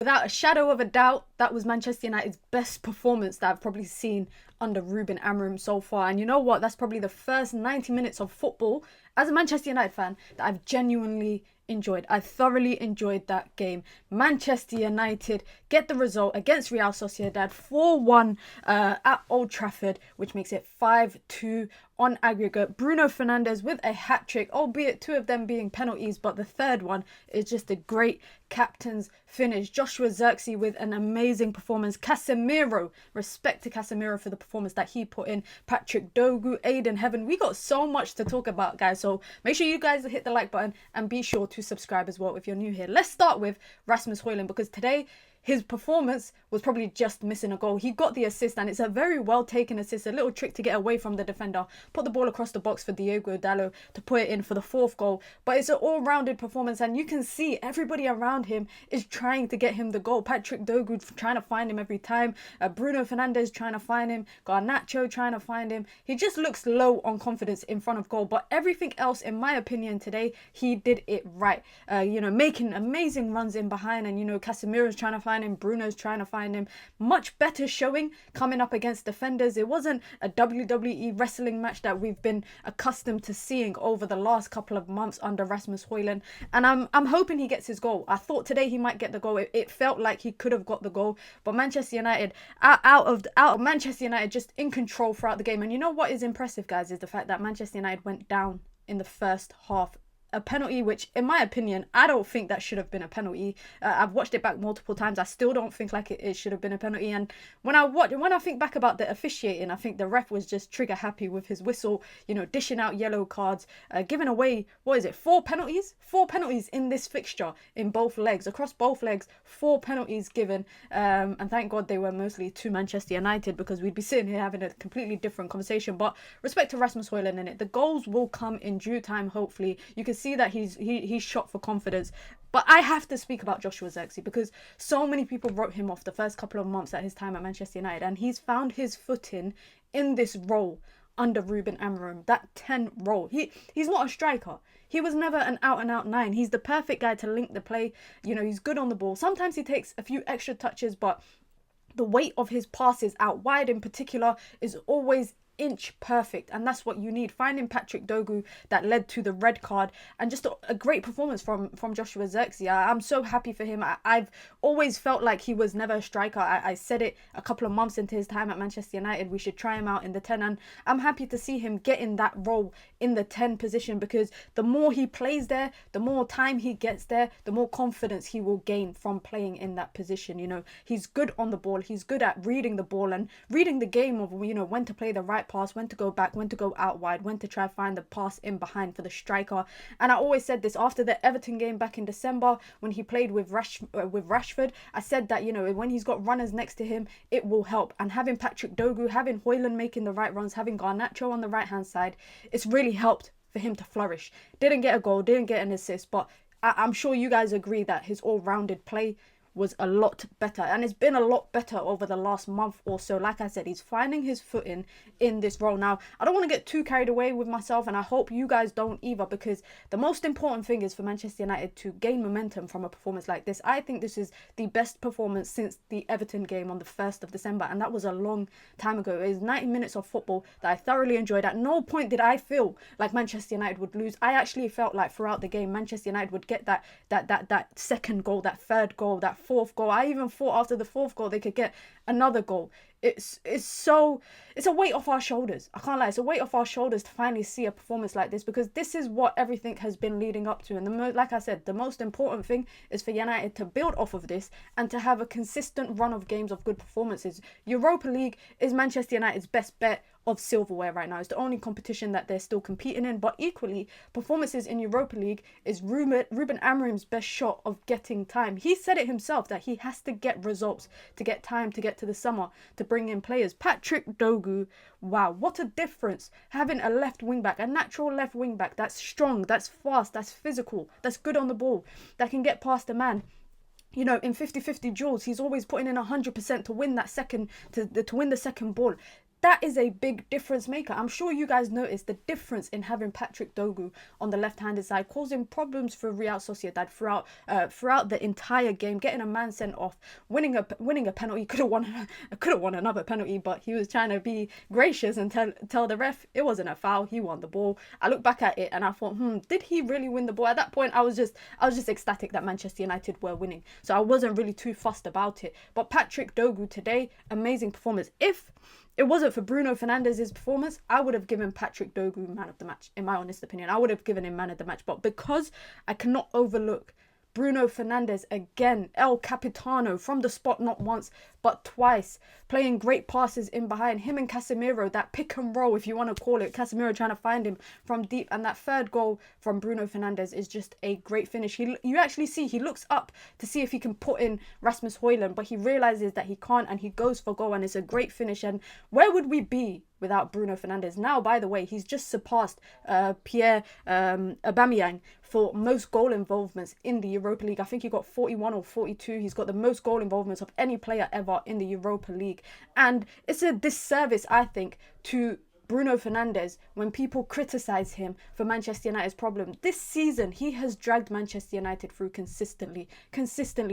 without a shadow of a doubt, that was Manchester United's best performance that I've probably seen under Ruben Amorim so far. And you know what? That's probably the first 90 minutes of football as a Manchester United fan that I've genuinely enjoyed. I thoroughly enjoyed that game. Manchester United get the result against Real Sociedad 4-1 at Old Trafford, which makes it 5-2 on aggregate. Bruno Fernandes with a hat-trick, albeit two of them being penalties, but the third one is just a great captain's finish. Joshua Zirkzee with an amazing performance. Casemiro, respect to Casemiro for the performance that he put in. Patrick Dorgu, Aiden Heaven. We got so much to talk about, guys, so make sure you guys hit the like button and be sure to subscribe as well if you're new here. Let's start with Rasmus Hojlund, because today his performance was probably just missing a goal. He got the assist, and it's a very well taken assist, a little trick to get away from the defender, put the ball across the box for Diogo Dalot to put it in for the fourth goal. But it's an all-rounded performance, and you can see everybody around him is trying to get him the goal. Patrick Dorgu trying to find him every time, Bruno Fernandes trying to find him, Garnacho trying to find him. He just looks low on confidence in front of goal, but everything else, in my opinion, today he did it right. Making amazing runs in behind, and Casemiro's trying to find him, Bruno's trying to find him. Much better showing coming up against defenders. It wasn't a WWE wrestling match that we've been accustomed to seeing over the last couple of months under Rasmus Hojlund, and I'm hoping he gets his goal. I thought today he might get the goal. It felt like he could have got the goal, but Manchester United out of Manchester United just in control throughout the game. And you know what is impressive, guys, is the fact that Manchester United went down in the first half. A penalty which, in my opinion, I don't think that should have been a penalty. I've watched it back multiple times. I still don't think like it should have been a penalty. And when I think back about the officiating, I think the ref was just trigger happy with his whistle, dishing out yellow cards, giving away, 4 penalties? 4 penalties in this fixture in both legs, across both legs, 4 penalties given. And thank God they were mostly to Manchester United, because we'd be sitting here having a completely different conversation. But respect to Rasmus Hojlund in it. The goals will come in due time, hopefully. You can see that he's shot for confidence. But I have to speak about Joshua Zirkzee, because so many people wrote him off the first couple of months at his time at Manchester United, and he's found his footing in this role under Ruben Amorim, that 10 role. He's not a striker. He was never an out-and-out 9. He's the perfect guy to link the play. He's good on the ball. Sometimes he takes a few extra touches, but the weight of his passes out wide in particular is always inch perfect, and that's what you need. Finding Patrick Dorgu that led to the red card, and just a great performance from Joshua Zirkzee. I'm so happy for him. I've always felt like he was never a striker. I said it a couple of months into his time at Manchester United, we should try him out in the 10, and I'm happy to see him get in that role in the 10 position, because the more he plays there, the more time he gets there, the more confidence he will gain from playing in that position. He's good on the ball, he's good at reading the ball and reading the game of when to play the right pass, when to go back, when to go out wide, when to try find the pass in behind for the striker. And I always said this after the Everton game back in December when he played with Rashford. I said that when he's got runners next to him, it will help. And having Patrick Dorgu, having Hojlund making the right runs, having Garnacho on the right hand side, it's really helped for him to flourish. Didn't get a goal, didn't get an assist, but I'm sure you guys agree that his all-rounded play was a lot better, and it's been a lot better over the last month or so. Like I said, he's finding his footing in this role. Now, I don't want to get too carried away with myself, and I hope you guys don't either, because the most important thing is for Manchester United to gain momentum from a performance like this. I think this is the best performance since the Everton game on the 1st of December, and that was a long time ago. It was 90 minutes of football that I thoroughly enjoyed. At no point did I feel like Manchester United would lose. I actually felt like throughout the game Manchester United would get that second goal, that third goal, that fourth goal. I even thought after the fourth goal they could get another goal. It's a weight off our shoulders. I can't lie, it's a weight off our shoulders to finally see a performance like this, because this is what everything has been leading up to. And like I said, the most important thing is for United to build off of this and to have a consistent run of games of good performances. Europa League is Manchester United's best bet of silverware right now. It's the only competition that they're still competing in, but equally, performances in Europa League is Ruben Amorim's best shot of getting time. He said it himself that he has to get results to get time to get to the summer, to bring in players. Patrick Dorgu, wow, what a difference. Having a left wing back, a natural left wing back that's strong, that's fast, that's physical, that's good on the ball, that can get past a man. In 50-50 duels, he's always putting in 100% to win that second, to win the second ball. That is a big difference maker. I'm sure you guys noticed the difference in having Patrick Dorgu on the left-handed side, causing problems for Real Sociedad throughout the entire game, getting a man sent off, winning a penalty. Could have won another penalty, but he was trying to be gracious and tell the ref it wasn't a foul. He won the ball. I look back at it and I thought, did he really win the ball? At that point, I was just ecstatic that Manchester United were winning, so I wasn't really too fussed about it. But Patrick Dorgu today, amazing performance. If it wasn't for Bruno Fernandes' performance, I would have given Patrick Dorgu man of the match, in my honest opinion. I would have given him man of the match. But because I cannot overlook Bruno Fernandes again, El Capitano, from the spot not once but twice, playing great passes in behind him and Casemiro, that pick and roll, if you want to call it, Casemiro trying to find him from deep, and that third goal from Bruno Fernandes is just a great finish. You actually see he looks up to see if he can put in Rasmus Hojlund, but he realizes that he can't, and he goes for goal, and it's a great finish. And where would we be without Bruno Fernandes? Now, by the way, he's just surpassed Pierre Aubameyang for most goal involvements in the Europa League. I think he got 41 or 42. He's got the most goal involvements of any player ever in the Europa League. And it's a disservice, I think, to Bruno Fernandes when people criticise him for Manchester United's problem. This season, he has dragged Manchester United through consistently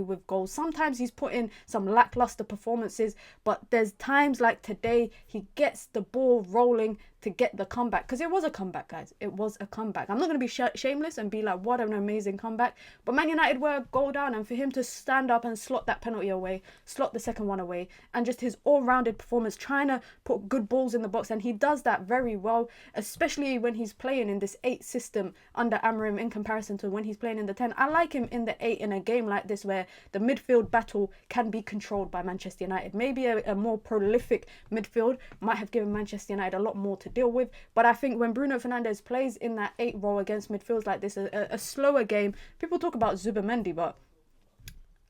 with goals. Sometimes he's put in some lackluster performances, but there's times like today, he gets the ball rolling to get the comeback. Because it was a comeback, guys. It was a comeback. I'm not going to be shameless and be like, what an amazing comeback. But Man United were a goal down, and for him to stand up and slot that penalty away, slot the second one away, and just his all-rounded performance, trying to put good balls in the box, and he does that very well, especially when he's playing in this 8 system under Amorim in comparison to when he's playing in the 10. I like him in the 8 in a game like this where the midfield battle can be controlled by Manchester United. Maybe a more prolific midfield might have given Manchester United a lot more to deal with, but I think when Bruno Fernandes plays in that 8 role against midfields like this, a slower game, people talk about Zubimendi, but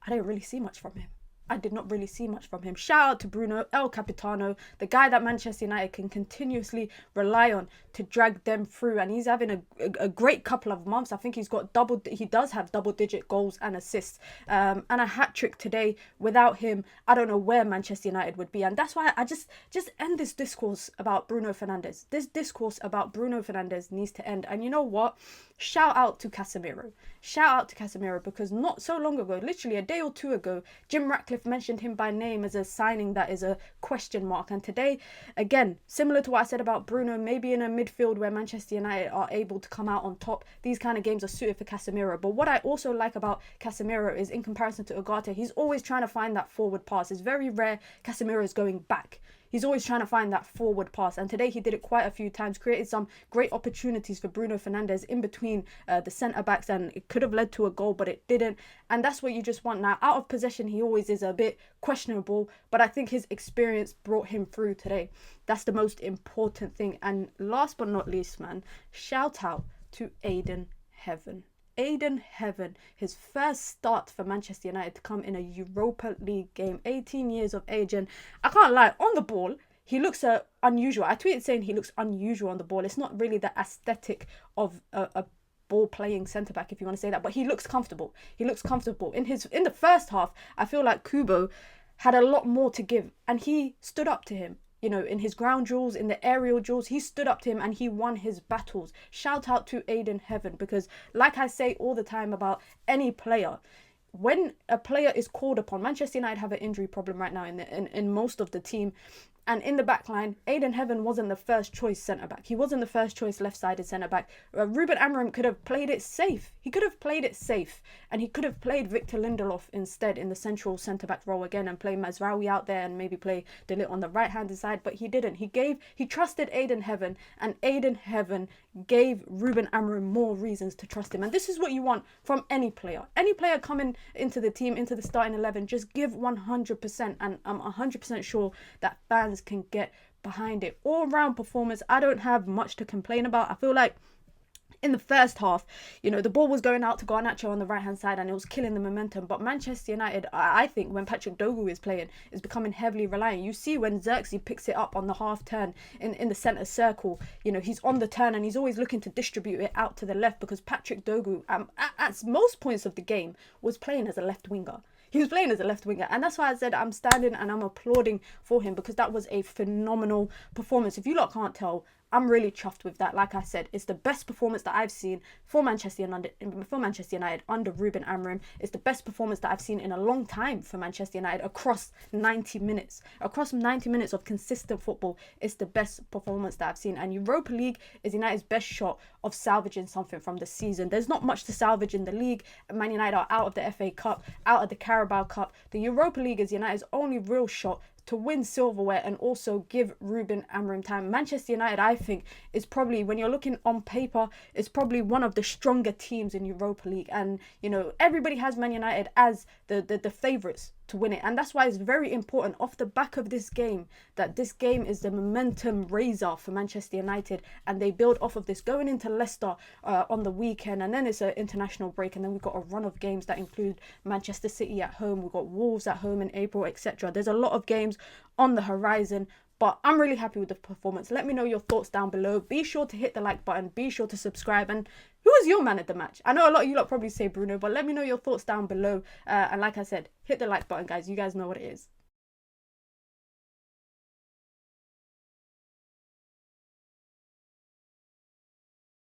I didn't really see much from him. I did not really see much from him. Shout out to Bruno, El Capitano, the guy that Manchester United can continuously rely on to drag them through, and he's having a great couple of months. I think he does have double-digit goals and assists, and a hat-trick today. Without him, I don't know where Manchester United would be, and that's why I just end this discourse about Bruno Fernandes. This discourse about Bruno Fernandes needs to end, and you know what? Shout out to Casemiro. Shout out to Casemiro, because not so long ago, literally a day or two ago, Jim Ratcliffe mentioned him by name as a signing that is a question mark. And today, again, similar to what I said about Bruno, maybe in a midfield where Manchester United are able to come out on top, these kind of games are suited for Casemiro. But what I also like about Casemiro is, in comparison to Ugarte, he's always trying to find that forward pass. It's very rare Casemiro is going back. He's always trying to find that forward pass, and today he did it quite a few times, created some great opportunities for Bruno Fernandes in between the centre-backs, and it could have led to a goal, but it didn't, and that's what you just want. Now, out of possession, he always is a bit questionable, but I think his experience brought him through today. That's the most important thing. And last but not least, man, shout out to Aiden Heaven. Aiden Heaven, his first start for Manchester United to come in a Europa League game, 18 years of age, and I can't lie, on the ball, he looks unusual. I tweeted saying he looks unusual on the ball. It's not really the aesthetic of a ball-playing centre-back, if you want to say that, but he looks comfortable. He looks comfortable. In the first half, I feel like Kubo had a lot more to give, and he stood up to him. You know, in his ground duels, in the aerial duels, he stood up to him and he won his battles. Shout out to Aiden Heaven, because like I say all the time about any player, when a player is called upon, Manchester United have an injury problem right now in most of the team. And in the back line, Aiden Heaven wasn't the first choice centre-back. He wasn't the first choice left-sided centre-back. Ruben Amorim could have played it safe. He could have played it safe. And he could have played Victor Lindelof instead in the central centre-back role again and play Mazraoui out there and maybe play De Ligt on the right-hand side. But he didn't. He trusted Aiden Heaven, and Aiden Heaven gave Ruben Amorim more reasons to trust him. And this is what you want from any player. Any player coming into the team, into the starting 11, just give 100%. And I'm 100% sure that fans can get behind it. All round performance, I don't have much to complain about. I feel like in the first half, you know, the ball was going out to Garnacho on the right hand side and it was killing the momentum. But Manchester United, I think when Patrick Dorgu is playing, is becoming heavily reliant. You see when Zirkzee picks it up on the half turn in the centre circle, you know, he's on the turn and he's always looking to distribute it out to the left, because Patrick Dorgu at most points of the game was playing as a left winger. he was playing as a left winger. And that's why I said I'm standing and I'm applauding for him, because that was a phenomenal performance. If you lot can't tell, I'm really chuffed with that. Like I said, it's the best performance that I've seen for Manchester United under Ruben Amorim. It's the best performance that I've seen in a long time for Manchester United across 90 minutes. Across 90 minutes of consistent football, it's the best performance that I've seen. And Europa League is United's best shot of salvaging something from the season. There's not much to salvage in the league. Man United are out of the FA Cup, out of the Carabao Cup. The Europa League is United's only real shot to win silverware and also give Ruben Amorim time. Manchester United, I think, is probably, when you're looking on paper, is probably one of the stronger teams in Europa League. And, you know, everybody has Man United as the favourites to win it. And that's why it's very important off the back of this game, that this game is the momentum raiser for Manchester United, and they build off of this going into Leicester on the weekend, and then it's an international break, and then we've got a run of games that include Manchester City at home, we've got Wolves at home in April, etc. There's a lot of games on the horizon, but I'm really happy with the performance. Let me know your thoughts down below. Be sure to hit the like button, be sure to subscribe, and who was your man at the match? I know a lot of you lot probably say Bruno, but let me know your thoughts down below. And like I said, hit the like button, guys. You guys know what it is.